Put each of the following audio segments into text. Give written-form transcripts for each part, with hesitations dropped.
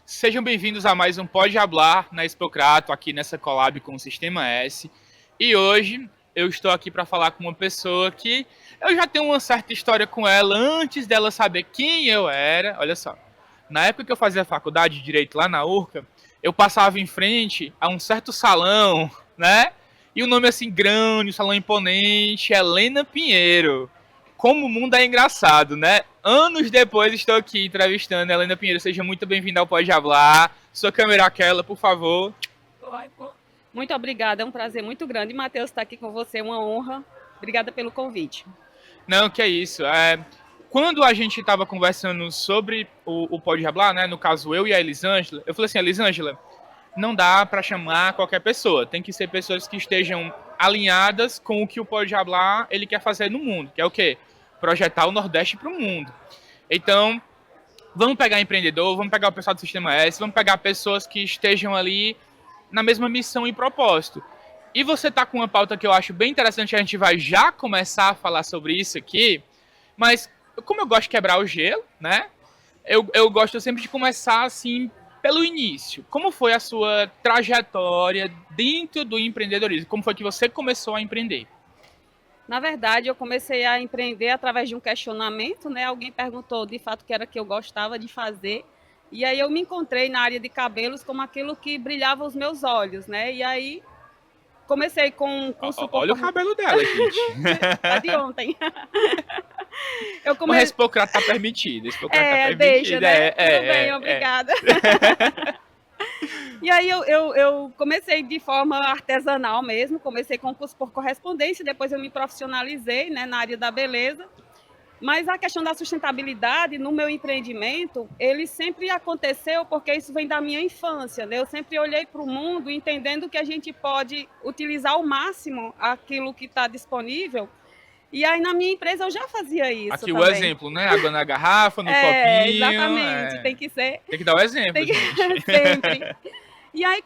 Sejam bem-vindos a mais um Pode Hablar na Expocrato, aqui nessa collab com o Sistema S. E hoje eu estou aqui para falar com uma pessoa que eu já tenho uma certa história com ela antes dela saber quem eu era. Olha só, na época que eu fazia faculdade de Direito lá na URCA, eu passava em frente a um certo salão, né? E o nome assim grande, um salão imponente, Helena Pinheiro. Como o mundo é engraçado, né? Anos depois estou aqui entrevistando a Helena Pinheiro. Seja muito bem-vinda ao Pode Hablar. Sua câmera aquela, por favor. Muito obrigada, é um prazer muito grande. Matheus, estar aqui com você, é uma honra. Obrigada pelo convite. Não, que é isso. Quando a gente estava conversando sobre o Pode Hablar, né? No caso, eu e a Elisângela, eu falei assim, Elisângela, não dá para chamar qualquer pessoa. Tem que ser pessoas que estejam alinhadas com o que o Pode Hablar ele quer fazer no mundo, que é o quê? Projetar o Nordeste para o mundo. Então, vamos pegar empreendedor, vamos pegar o pessoal do Sistema S, vamos pegar pessoas que estejam ali na mesma missão e propósito. E você tá com uma pauta que eu acho bem interessante, a gente vai já começar a falar sobre isso aqui, mas como eu gosto de quebrar o gelo, né? Eu gosto sempre de começar assim pelo início. Como foi a sua trajetória dentro do empreendedorismo? Como foi que você começou a empreender? Na verdade, eu comecei a empreender através de um questionamento, né? Alguém perguntou de fato o que era que eu gostava de fazer. E aí eu me encontrei na área de cabelos como aquilo que brilhava os meus olhos, né? E aí comecei com um curso Olha o cabelo dela, gente. tá de ontem. O Respocrato tá permitido. Respocrato tá Deixa, permitido. né? Tudo bem, obrigada. E aí eu comecei de forma artesanal mesmo, comecei com curso por correspondência, depois eu me profissionalizei, né, na área da beleza. Mas a questão da sustentabilidade no meu empreendimento, ele sempre aconteceu porque isso vem da minha infância, né? Eu sempre olhei para o mundo entendendo que a gente pode utilizar ao máximo aquilo que está disponível. E aí na minha empresa eu já fazia isso aqui também. O exemplo, né? Água na garrafa, no copinho. Exatamente, tem que ser. Tem que dar o exemplo, gente. Sempre. E aí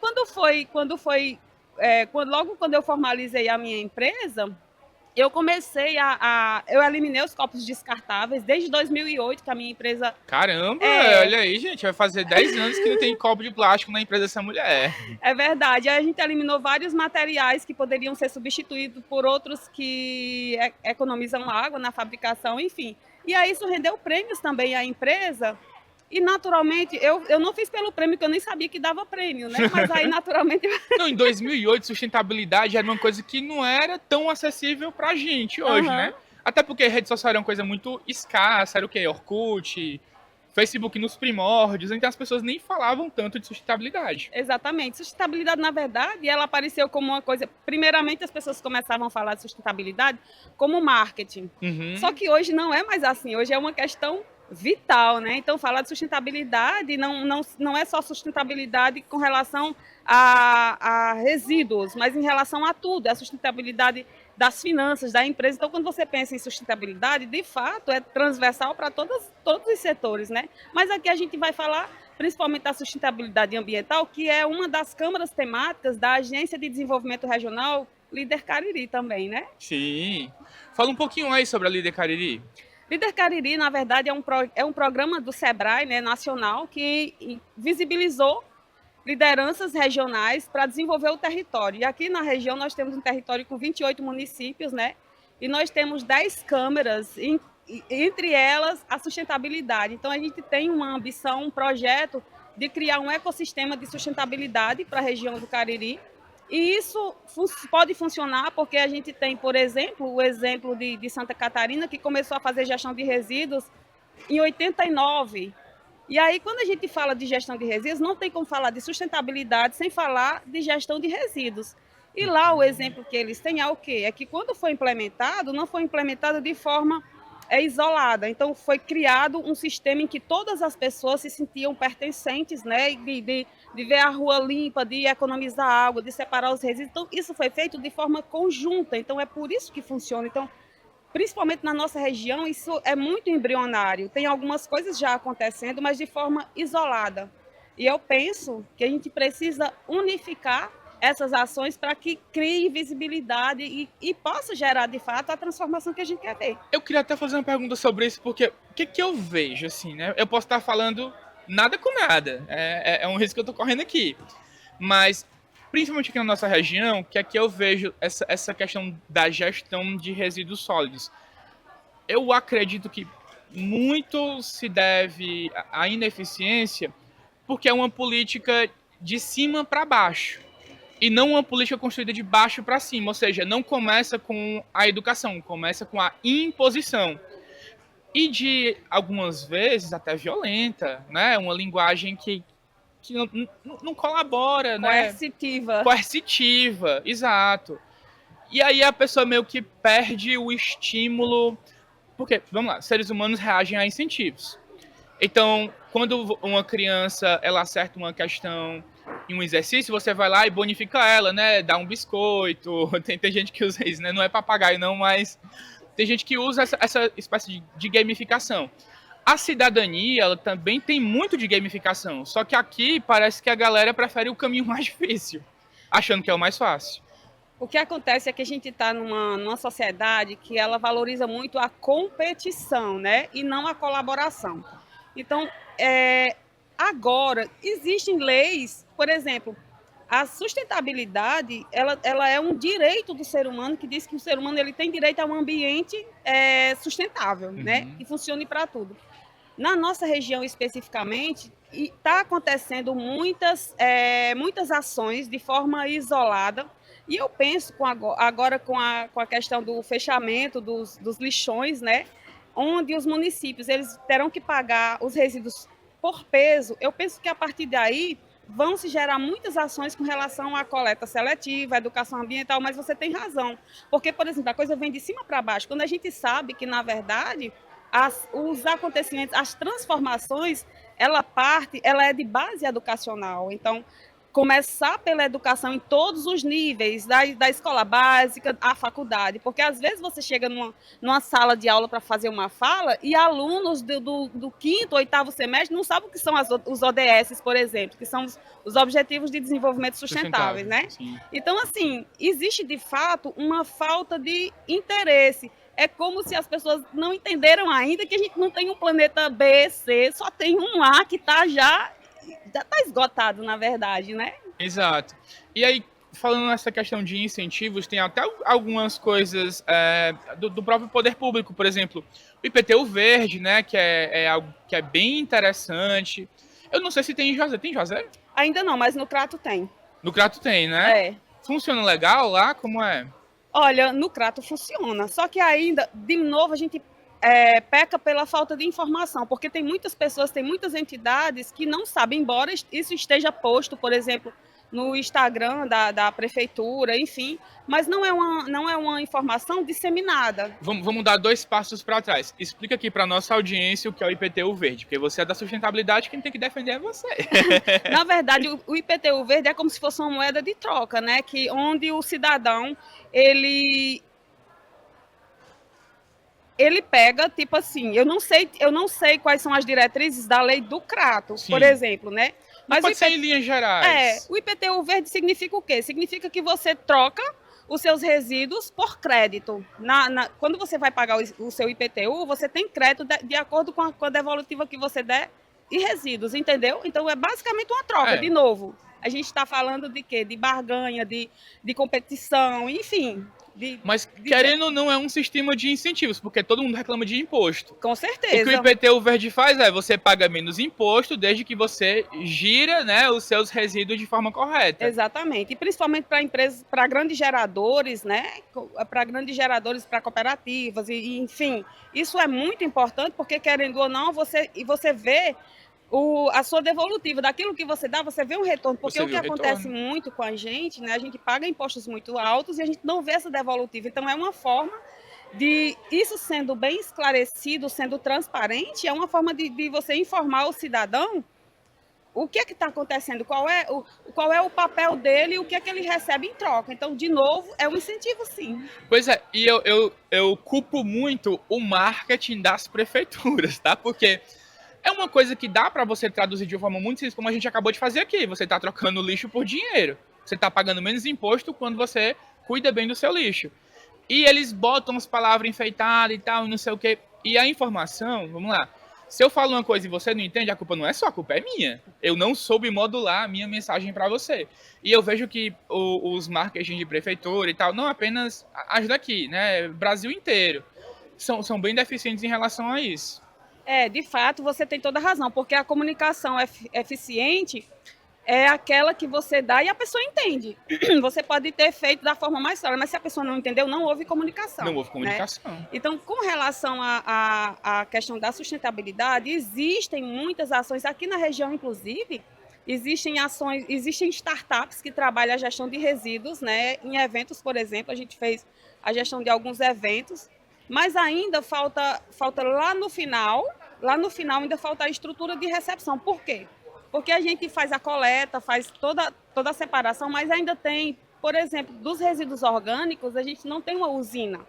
logo quando eu formalizei a minha empresa, eu comecei eu eliminei os copos descartáveis desde 2008, que a minha empresa... Caramba, olha aí, gente, vai fazer 10 anos que não tem copo de plástico na empresa dessa mulher. É verdade, aí a gente eliminou vários materiais que poderiam ser substituídos por outros que economizam água na fabricação, enfim. E aí isso rendeu prêmios também à empresa. E, naturalmente, eu não fiz pelo prêmio, que eu nem sabia que dava prêmio, né? Mas aí, naturalmente... Não, em 2008, sustentabilidade era uma coisa que não era tão acessível pra gente hoje, né? Até porque rede social era uma coisa muito escassa, era o quê? Orkut, Facebook nos primórdios, então as pessoas nem falavam tanto de sustentabilidade. Exatamente. Sustentabilidade, na verdade, ela apareceu como uma coisa... Primeiramente, as pessoas começavam a falar de sustentabilidade como marketing. Só que hoje não é mais assim. Hoje é uma questão vital, né? Então, falar de sustentabilidade não é só sustentabilidade com relação a resíduos, mas em relação a tudo. É a sustentabilidade das finanças, da empresa. Então, quando você pensa em sustentabilidade, de fato, é transversal para todos os setores, né? Mas aqui a gente vai falar principalmente da sustentabilidade ambiental, que é uma das câmaras temáticas da Agência de Desenvolvimento Regional, Líder Cariri também, né? Sim. Fala um pouquinho aí sobre a Líder Cariri. Líder Cariri, na verdade, é um programa do SEBRAE, né, nacional, que visibilizou lideranças regionais para desenvolver o território. E aqui na região nós temos um território com 28 municípios, né? E nós temos 10 câmaras, entre elas a sustentabilidade. Então a gente tem uma ambição, um projeto de criar um ecossistema de sustentabilidade para a região do Cariri. E isso pode funcionar porque a gente tem, por exemplo, o exemplo de Santa Catarina, que começou a fazer gestão de resíduos em 89. E aí, quando a gente fala de gestão de resíduos, não tem como falar de sustentabilidade sem falar de gestão de resíduos. E lá o exemplo que eles têm é o quê? É que quando foi implementado, não foi implementado de forma isolada. Então, foi criado um sistema em que todas as pessoas se sentiam pertencentes, né? De ver a rua limpa, de economizar água, de separar os resíduos. Então, isso foi feito de forma conjunta. Então, é por isso que funciona. Então, principalmente na nossa região, isso é muito embrionário. Tem algumas coisas já acontecendo, mas de forma isolada. E eu penso que a gente precisa unificar essas ações para que crie visibilidade e possa gerar, de fato, a transformação que a gente quer ter. Eu queria até fazer uma pergunta sobre isso, porque o que eu vejo, assim, né? Eu posso estar falando nada com nada. É um risco que eu tô correndo aqui. Mas, principalmente aqui na nossa região, que aqui eu vejo essa questão da gestão de resíduos sólidos. Eu acredito que muito se deve à ineficiência, porque é uma política de cima para baixo e não uma política construída de baixo para cima, ou seja, não começa com a educação, começa com a imposição e de algumas vezes até violenta, né? Uma linguagem que não colabora, né? Coercitiva. Coercitiva, exato. E aí a pessoa meio que perde o estímulo, porque, vamos lá, seres humanos reagem a incentivos. Então, quando uma criança ela acerta uma questão em um exercício, você vai lá e bonifica ela, né? Dá um biscoito. Tem gente que usa isso, né? Não é papagaio, não, mas tem gente que usa essa espécie de gamificação. A cidadania, ela também tem muito de gamificação. Só que aqui parece que a galera prefere o caminho mais difícil, achando que é o mais fácil. O que acontece é que a gente está numa sociedade que ela valoriza muito a competição, né? E não a colaboração. Então, agora, existem leis, por exemplo, a sustentabilidade, ela é um direito do ser humano, que diz que o ser humano ele tem direito a um ambiente sustentável, né? Que funcione para tudo. Na nossa região especificamente, está acontecendo muitas ações de forma isolada, e eu penso agora com a questão do fechamento dos lixões, né? Onde os municípios eles terão que pagar os resíduos por peso. Eu penso que a partir daí vão se gerar muitas ações com relação à coleta seletiva, à educação ambiental, mas você tem razão. Porque, por exemplo, a coisa vem de cima para baixo. Quando a gente sabe que, na verdade, os acontecimentos, as transformações, ela é de base educacional. Então, começar pela educação em todos os níveis, da escola básica à faculdade, porque às vezes você chega numa sala de aula para fazer uma fala e alunos do quinto, oitavo semestre não sabem o que são os ODS, por exemplo, que são os Objetivos de Desenvolvimento Sustentáveis, né? Sim. Então, assim, existe de fato uma falta de interesse. É como se as pessoas não entenderam ainda que a gente não tem um planeta B, C, só tem um A que já está esgotado, na verdade, né? Exato. E aí, falando nessa questão de incentivos, tem até algumas coisas do próprio poder público, por exemplo, o IPTU verde, né, que é algo que é bem interessante. Eu não sei se tem em Juazeiro. Tem em Juazeiro? Ainda não, mas no Crato tem. No Crato tem, né? É. Funciona legal lá? Como é? Olha, no Crato funciona, só que ainda, de novo, a gente peca pela falta de informação, porque tem muitas pessoas, tem muitas entidades que não sabem, embora isso esteja posto, por exemplo, no Instagram da prefeitura, enfim, mas não é uma informação disseminada. Vamos dar 2 passos para trás. Explica aqui para nossa audiência o que é o IPTU verde, porque você é da sustentabilidade, quem tem que defender é você. Na verdade, o IPTU verde é como se fosse uma moeda de troca, né? Onde o cidadão ele pega, tipo assim, eu não sei quais são as diretrizes da lei do Crato, Sim. Por exemplo, né? Mas pode ser em linhas gerais. O IPTU verde significa o quê? Significa que você troca os seus resíduos por crédito. Quando você vai pagar o seu IPTU, você tem crédito de acordo com a devolutiva que você der e resíduos, entendeu? Então, é basicamente uma troca, de novo. A gente está falando de quê? De barganha, de competição, enfim. Mas, querendo ou não, é um sistema de incentivos, porque todo mundo reclama de imposto. Com certeza. O que o IPTU verde faz você paga menos imposto desde que você gira, né, os seus resíduos de forma correta. Exatamente. E principalmente para empresas, para grandes geradores, né? Para grandes geradores, para cooperativas, e enfim. Isso é muito importante, porque querendo ou não, você vê a sua devolutiva, daquilo que você dá, você vê um retorno. Porque o que acontece muito com a gente, né? A gente paga impostos muito altos e a gente não vê essa devolutiva. Então, é uma forma de isso sendo bem esclarecido, sendo transparente, é uma forma de você informar o cidadão o que é que está acontecendo, qual é o papel dele e o que é que ele recebe em troca. Então, de novo, é um incentivo, sim. Pois é, e eu culpo muito o marketing das prefeituras, tá? Porque é uma coisa que dá para você traduzir de uma forma muito simples, como a gente acabou de fazer aqui. Você está trocando lixo por dinheiro. Você está pagando menos imposto quando você cuida bem do seu lixo. E eles botam as palavras enfeitadas e tal, não sei o quê. E a informação, vamos lá, Se eu falo uma coisa e você não entende, a culpa não é sua, a culpa é minha. Eu não soube modular a minha mensagem para você. E eu vejo que os marketing de prefeitura e tal, não apenas as daqui, né? Brasil inteiro, são bem deficientes em relação a isso. De fato, você tem toda a razão, porque a comunicação eficiente é aquela que você dá e a pessoa entende. Você pode ter feito da forma mais clara, mas se a pessoa não entendeu, não houve comunicação. Não houve comunicação. Né? Então, com relação à questão da sustentabilidade, existem muitas ações aqui na região, inclusive, existem startups que trabalham a gestão de resíduos, né? Em eventos, por exemplo, a gente fez a gestão de alguns eventos, mas ainda falta lá no final ainda falta a estrutura de recepção. Por quê? Porque a gente faz a coleta, faz toda a separação, mas ainda tem, por exemplo, dos resíduos orgânicos, a gente não tem uma usina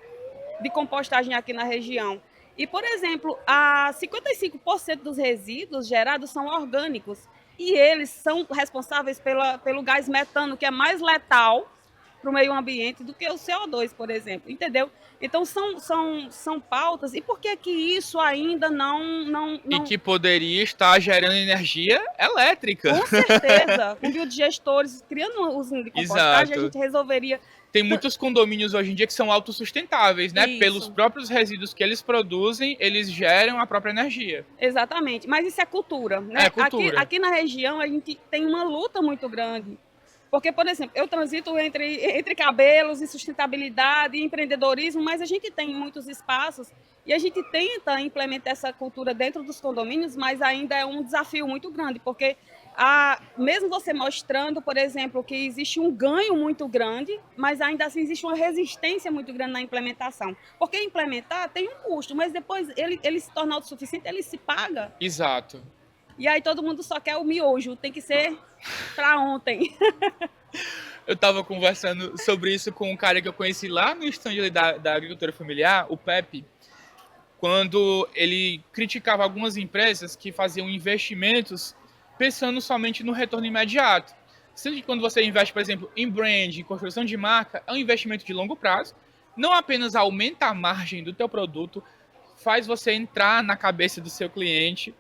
de compostagem aqui na região. E, por exemplo, 55% dos resíduos gerados são orgânicos e eles são responsáveis pelo gás metano, que é mais letal para o meio ambiente do que o CO2, por exemplo, entendeu? Então, são pautas. E por que isso ainda não... E que poderia estar gerando energia elétrica. Com certeza. Com biodigestores, criando uma usina de compostagem, a gente resolveria... Tem muitos condomínios hoje em dia que são autossustentáveis, né? Isso. Pelos próprios resíduos que eles produzem, eles geram a própria energia. Exatamente. Mas isso é cultura, né? É cultura. Aqui na região, a gente tem uma luta muito grande. Porque, por exemplo, eu transito entre cabelos e sustentabilidade e empreendedorismo, mas a gente tem muitos espaços e a gente tenta implementar essa cultura dentro dos condomínios, mas ainda é um desafio muito grande, porque mesmo você mostrando, por exemplo, que existe um ganho muito grande, mas ainda assim existe uma resistência muito grande na implementação. Porque implementar tem um custo, mas depois ele se torna autossuficiente, ele se paga. Exato. E aí todo mundo só quer o miojo, tem que ser para ontem. Eu estava conversando sobre isso com um cara que eu conheci lá no stand da agricultura familiar, o Pepe, quando ele criticava algumas empresas que faziam investimentos pensando somente no retorno imediato. Sendo que quando você investe, por exemplo, em brand, em construção de marca, é um investimento de longo prazo, não apenas aumenta a margem do teu produto, faz você entrar na cabeça do seu cliente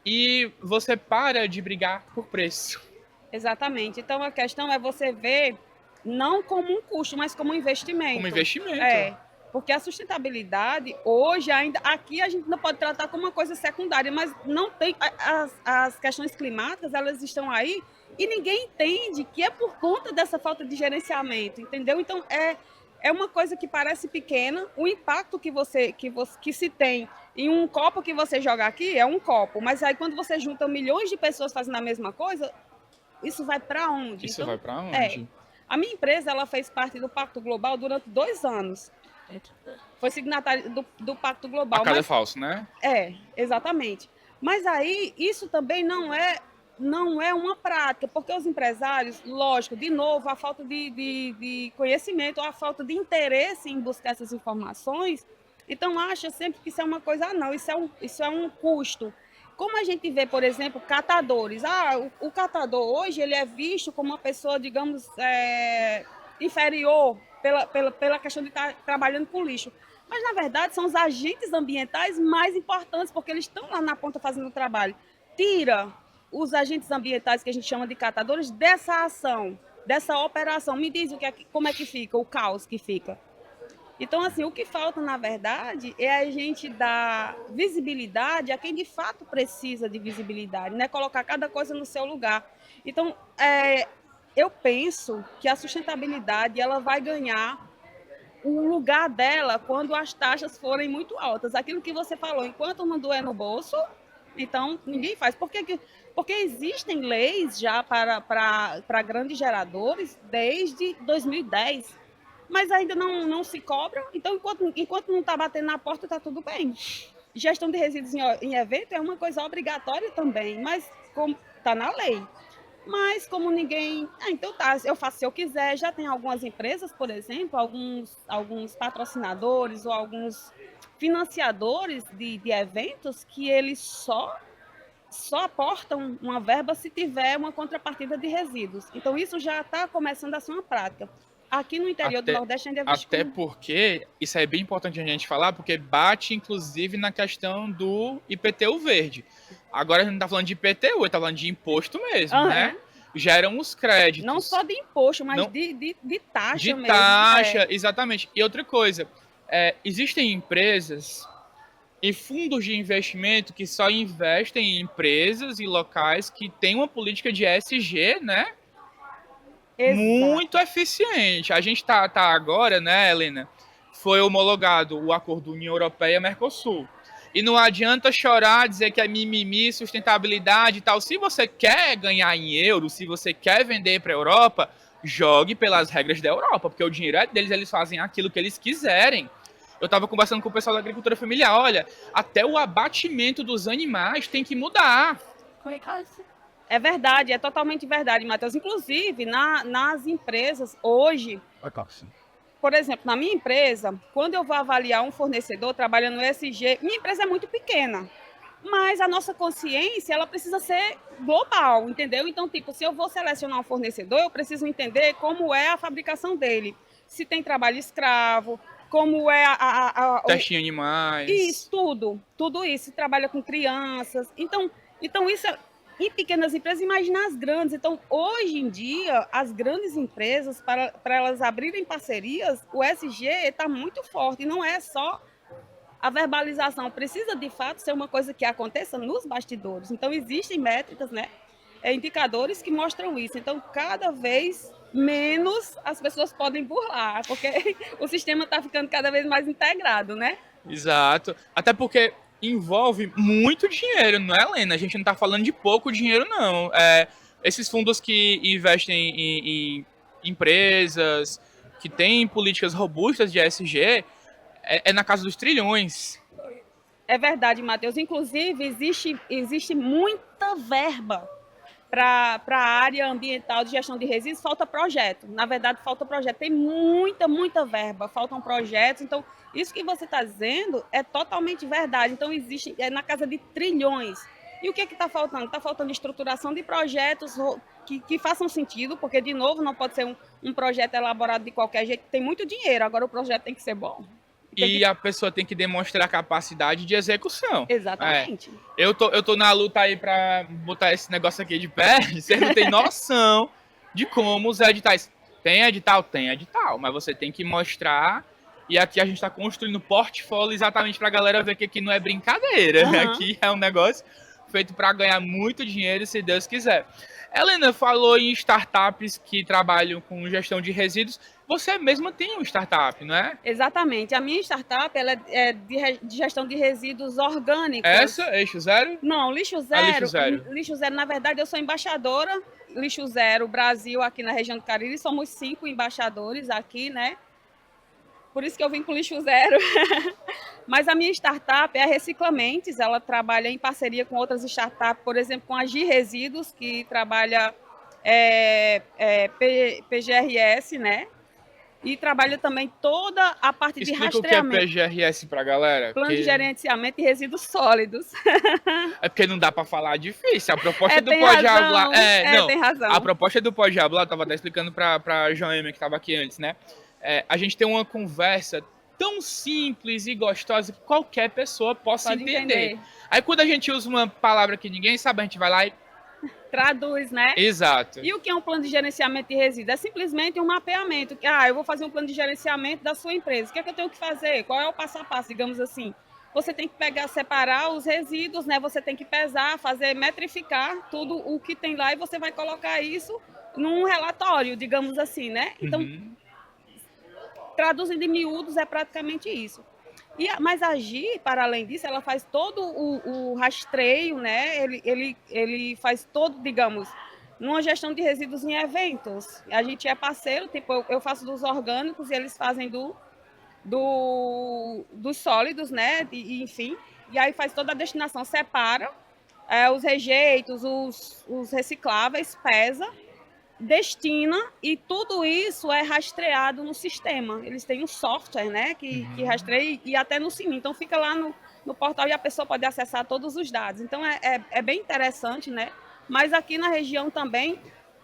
e você para de brigar por preço. Exatamente. Então, a questão é você ver não como um custo, mas como um investimento. Como investimento. Porque a sustentabilidade, hoje, ainda aqui a gente não pode tratar como uma coisa secundária, mas não tem... As questões climáticas, elas estão aí e ninguém entende que é por conta dessa falta de gerenciamento, entendeu? Então, é uma coisa que parece pequena, o impacto que se tem em um copo que você joga aqui é um copo, mas aí quando você junta milhões de pessoas fazendo a mesma coisa, isso vai para onde? Isso então, vai para onde? A minha empresa, ela fez parte do Pacto Global durante 2 anos. Foi signatária do Pacto Global. A cada falso, né? Exatamente. Mas aí, isso também não é uma prática, porque os empresários, lógico, de novo, a falta de conhecimento, a falta de interesse em buscar essas informações, então acha sempre que isso é uma coisa, isso é um custo. Como a gente vê, por exemplo, catadores. O catador hoje ele é visto como uma pessoa, digamos, inferior pela questão de estar trabalhando com lixo. Mas, na verdade, são os agentes ambientais mais importantes, porque eles estão lá na ponta fazendo o trabalho. Tira os agentes ambientais, que a gente chama de catadores, dessa ação, dessa operação. Me diz como é que fica, o caos que fica. Então, assim, o que falta, na verdade, é a gente dar visibilidade a quem de fato precisa de visibilidade, né? Colocar cada coisa no seu lugar. Então, eu penso que a sustentabilidade ela vai ganhar o lugar dela quando as taxas forem muito altas. Aquilo que você falou, enquanto não doer no bolso, então ninguém faz. Porque existem leis já para grandes geradores desde 2010. Mas ainda não se cobra, então enquanto não está batendo na porta, está tudo bem. Gestão de resíduos em evento é uma coisa obrigatória também, mas como está na lei. Mas como ninguém... então tá, eu faço se eu quiser. Já tem algumas empresas, por exemplo, alguns patrocinadores ou alguns financiadores de eventos que eles só aportam uma verba se tiver uma contrapartida de resíduos. Então isso já está começando a ser uma prática. aqui no interior do Nordeste ainda existe. Até porque, isso é bem importante a gente falar, porque bate, inclusive, na questão do IPTU verde. Agora a gente não está falando de IPTU, está falando de imposto mesmo, né? Geram os créditos. Não só de imposto, mas de taxa de mesmo. De taxa, exatamente. E outra coisa, existem empresas e fundos de investimento que só investem em empresas e locais que têm uma política de ESG, né? Exato. Muito eficiente. A gente tá agora, né, Helena? Foi homologado o acordo União Europeia-Mercosul. E não adianta chorar, dizer que é mimimi, sustentabilidade e tal. Se você quer ganhar em euro, se você quer vender para a Europa, jogue pelas regras da Europa, porque o dinheiro é deles, eles fazem aquilo que eles quiserem. Eu estava conversando com o pessoal da agricultura familiar, olha, até o abatimento dos animais tem que mudar. É verdade, é totalmente verdade, Matheus. Inclusive, nas empresas, hoje, por exemplo, na minha empresa, quando eu vou avaliar um fornecedor trabalhando no ESG, minha empresa é muito pequena, mas a nossa consciência, ela precisa ser global, entendeu? Então, tipo, se eu vou selecionar um fornecedor, eu preciso entender como é a fabricação dele, se tem trabalho escravo, como é teste em animais. Isso, tudo isso, se trabalha com crianças. Então isso é em pequenas empresas, imagina as grandes. Então, hoje em dia, as grandes empresas, para elas abrirem parcerias, o ESG está muito forte. E não é só a verbalização, precisa, de fato, ser uma coisa que aconteça nos bastidores. Então, existem métricas, né? Indicadores que mostram isso. Então, cada vez menos as pessoas podem burlar, porque o sistema está ficando cada vez mais integrado, né? Exato. Até porque envolve muito dinheiro, não é, Helena? A gente não está falando de pouco dinheiro, não. Esses fundos que investem em empresas, que têm políticas robustas de ESG, é na casa dos trilhões. É verdade, Matheus. Inclusive, existe muita verba para a área ambiental de gestão de resíduos, falta projeto. Na verdade, falta projeto. Tem muita verba, faltam projetos. Então, isso que você está dizendo é totalmente verdade. Então, existe na casa de trilhões. E o que está faltando? Está faltando estruturação de projetos que façam sentido, porque, de novo, não pode ser um projeto elaborado de qualquer jeito. Tem muito dinheiro, agora o projeto tem que ser bom. A pessoa tem que demonstrar capacidade de execução. Exatamente. Eu tô na luta aí pra botar esse negócio aqui de pé. Você não tem noção de como os editais. Tem edital, mas você tem que mostrar. E aqui a gente tá construindo portfólio exatamente pra galera ver que aqui não é brincadeira. Uhum. Aqui é um negócio feito para ganhar muito dinheiro, se Deus quiser. Helena falou em startups que trabalham com gestão de resíduos. Você mesma tem uma startup, não é? Exatamente. A minha startup ela é de gestão de resíduos orgânicos. Essa? Eixo Zero? Não, Lixo Zero. Lixo Zero. Lixo Zero, na verdade, eu sou embaixadora Lixo Zero Brasil aqui na região do Cariri. Somos 5 embaixadores aqui, né? Por isso que eu vim com Lixo Zero. Mas a minha startup é a Reciclamentes. Ela trabalha em parceria com outras startups, por exemplo, com a Gi Resíduos, que trabalha PGRS, né? E trabalha também toda a parte de rastreamento. Explica o que é PGRS para a galera. Plano de gerenciamento de resíduos sólidos. É porque não dá para falar difícil. A proposta do Pode Hablar... tem razão. A proposta do Pode Hablar, eu estava até explicando para a Joêmia, que estava aqui antes, né? A gente tem uma conversa tão simples e gostosa que qualquer pessoa possa entender. Aí quando a gente usa uma palavra que ninguém sabe, a gente vai lá e traduz, né? Exato. E o que é um plano de gerenciamento de resíduos? É simplesmente um mapeamento. Eu vou fazer um plano de gerenciamento da sua empresa. O que é que eu tenho que fazer? Qual é o passo a passo, digamos assim? Você tem que separar os resíduos, né? Você tem que pesar, metrificar tudo o que tem lá e você vai colocar isso num relatório, digamos assim, né? Então, traduzindo em miúdos, é praticamente isso. Mas a Gi, para além disso, ela faz todo o rastreio, né? Ele faz todo, digamos, numa gestão de resíduos em eventos. A gente é parceiro, tipo, eu faço dos orgânicos e eles fazem dos sólidos, né? Enfim, e aí faz toda a destinação, separa os rejeitos, os recicláveis, pesa, destina e tudo isso é rastreado no sistema. Eles têm um software, né, que rastreia e até no sininho. Então fica lá no portal e a pessoa pode acessar todos os dados. Então é bem interessante, né? Mas aqui na região também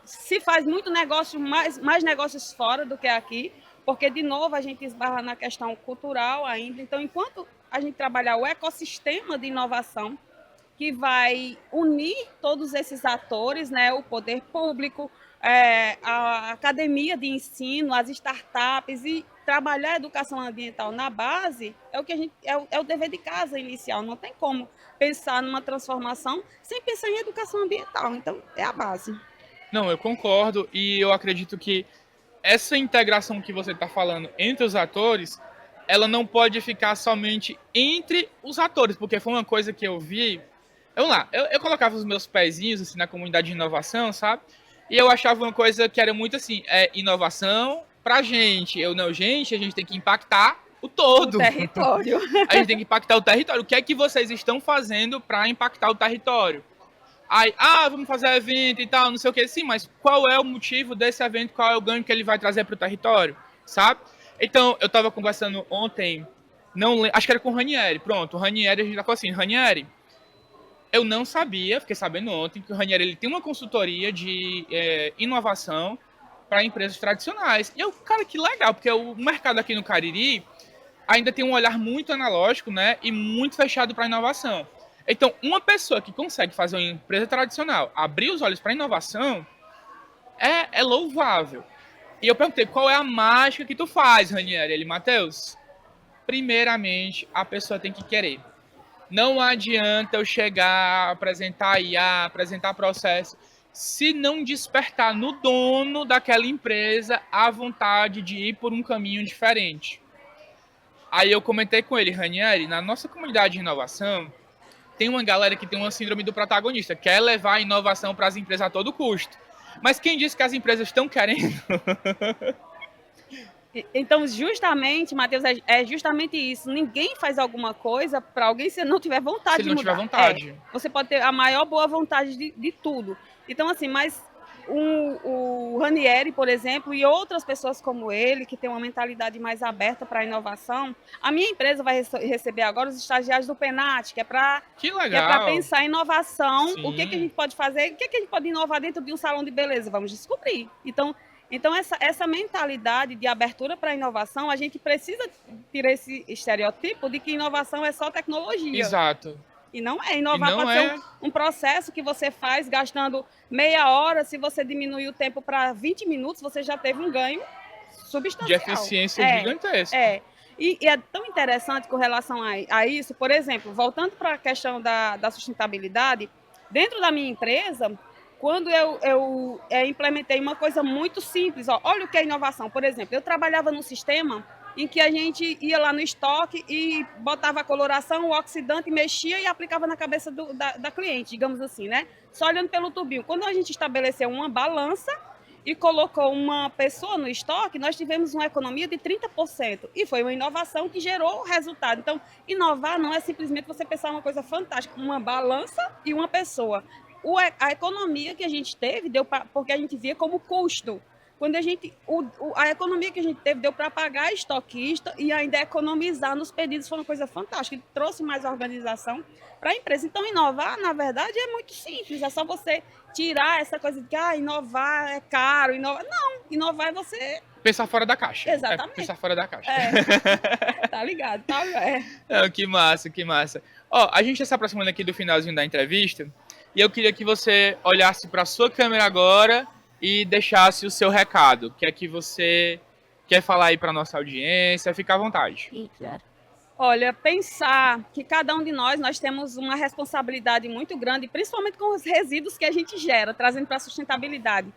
se faz muito negócio, mais negócios fora do que aqui, porque, de novo, a gente esbarra na questão cultural ainda. Então, enquanto a gente trabalhar o ecossistema de inovação, que vai unir todos esses atores, né, o poder público, a academia de ensino, as startups, e trabalhar a educação ambiental na base, é o que a gente é o dever de casa inicial. Não tem como pensar numa transformação sem pensar em educação ambiental. Então, é a base. Não, eu concordo e eu acredito que essa integração que você está falando entre os atores, ela não pode ficar somente entre os atores, porque foi uma coisa que eu vi. Vamos lá, eu colocava os meus pezinhos assim, na comunidade de inovação, sabe? E eu achava uma coisa que era muito assim, inovação pra gente. Eu não, gente, a gente tem que impactar o todo. O território. A gente tem que impactar o território. O que é que vocês estão fazendo para impactar o território? Aí, vamos fazer evento e tal, não sei o que. Sim, mas qual é o motivo desse evento? Qual é o ganho que ele vai trazer para o território? Sabe? Então, eu estava conversando ontem, acho que era com o Ranieri. Pronto, o Ranieri, a gente falou assim, Ranieri, eu não sabia, fiquei sabendo ontem, que o Ranieri ele tem uma consultoria de inovação para empresas tradicionais. E eu, cara, que legal, porque o mercado aqui no Cariri ainda tem um olhar muito analógico, né, e muito fechado para inovação. Então, uma pessoa que consegue fazer uma empresa tradicional abrir os olhos para inovação é louvável. E eu perguntei, qual é a mágica que tu faz, Ranieri? Ele, Matheus, primeiramente, a pessoa tem que querer. Não adianta eu chegar, apresentar IA, apresentar processo, se não despertar no dono daquela empresa a vontade de ir por um caminho diferente. Aí eu comentei com ele, Ranieri, na nossa comunidade de inovação, tem uma galera que tem uma síndrome do protagonista, quer levar a inovação para as empresas a todo custo. Mas quem disse que as empresas estão querendo? Então, justamente, Matheus, é justamente isso. Ninguém faz alguma coisa para alguém se não tiver vontade de mudar. Se não tiver vontade. Você pode ter a maior boa vontade de tudo. Então, assim, mas o Ranieri, por exemplo, e outras pessoas como ele, que tem uma mentalidade mais aberta para a inovação, a minha empresa vai receber agora os estagiários do PENAT, que é para pensar em inovação. Sim. O que a gente pode fazer, o que a gente pode inovar dentro de um salão de beleza? Vamos descobrir. Então essa mentalidade de abertura para a inovação, a gente precisa tirar esse estereotipo de que inovação é só tecnologia. Exato. E não é. Inovar pode ser um processo que você faz gastando meia hora. Se você diminuir o tempo para 20 minutos, você já teve um ganho substancial. De eficiência gigantesca. E é tão interessante com relação a isso. Por exemplo, voltando para a questão da sustentabilidade, dentro da minha empresa, quando eu implementei uma coisa muito simples, olha o que é inovação. Por exemplo, eu trabalhava num sistema em que a gente ia lá no estoque e botava a coloração, o oxidante, mexia e aplicava na cabeça da cliente, digamos assim, né? Só olhando pelo tubinho. Quando a gente estabeleceu uma balança e colocou uma pessoa no estoque, nós tivemos uma economia de 30%. E foi uma inovação que gerou resultado. Então, inovar não é simplesmente você pensar uma coisa fantástica, uma balança e uma pessoa. A economia que a gente teve deu porque a gente via como custo. Quando a economia que a gente teve deu para pagar estoquista e ainda economizar nos pedidos, foi uma coisa fantástica, trouxe mais organização para a empresa. Então, inovar, na verdade, é muito simples, é só você tirar essa coisa de que inovar é caro. Não, inovar é você... Pensar fora da caixa. Exatamente. Pensar fora da caixa. Tá ligado, tá? Não, que massa, que massa. A gente está se aproximando aqui do finalzinho da entrevista e eu queria que você olhasse para a sua câmera agora e deixasse o seu recado. O que é que você quer falar aí para nossa audiência? Fica à vontade. Olha, pensar que cada um de nós temos uma responsabilidade muito grande, principalmente com os resíduos que a gente gera, trazendo para a sustentabilidade.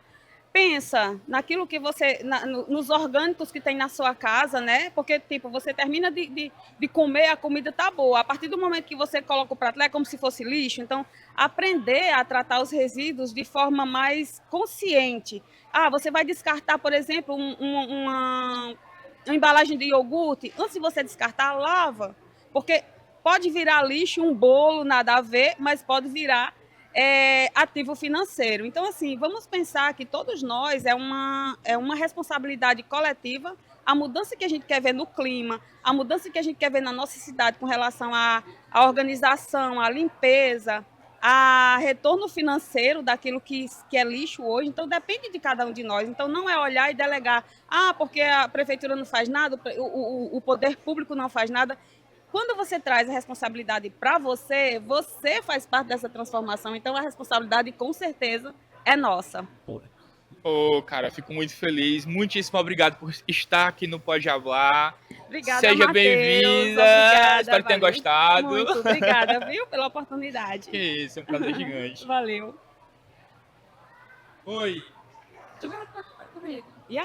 Pensa naquilo que você, nos orgânicos que tem na sua casa, né? Porque, tipo, você termina de comer, a comida tá boa. A partir do momento que você coloca o prato lá, é como se fosse lixo. Então, aprender a tratar os resíduos de forma mais consciente. Você vai descartar, por exemplo, uma embalagem de iogurte. Antes de você descartar, lava. Porque pode virar lixo, um bolo, nada a ver, mas pode virar ativo financeiro. Então, assim, vamos pensar que todos nós é uma responsabilidade coletiva. A mudança que a gente quer ver no clima, a mudança que a gente quer ver na nossa cidade com relação à organização, à limpeza, a retorno financeiro daquilo que é lixo hoje. Então, depende de cada um de nós. Então, não é olhar e delegar, porque a prefeitura não faz nada, o poder público não faz nada. Quando você traz a responsabilidade para você, você faz parte dessa transformação. Então, a responsabilidade, com certeza, é nossa. Cara, fico muito feliz. Muitíssimo obrigado por estar aqui no Pode Hablar. Obrigada, Seja Matheus. bem-vinda. Obrigada, Espero que tenha gostado. Muito obrigada, viu, pela oportunidade. Que isso, é um prazer gigante. Valeu. Oi. E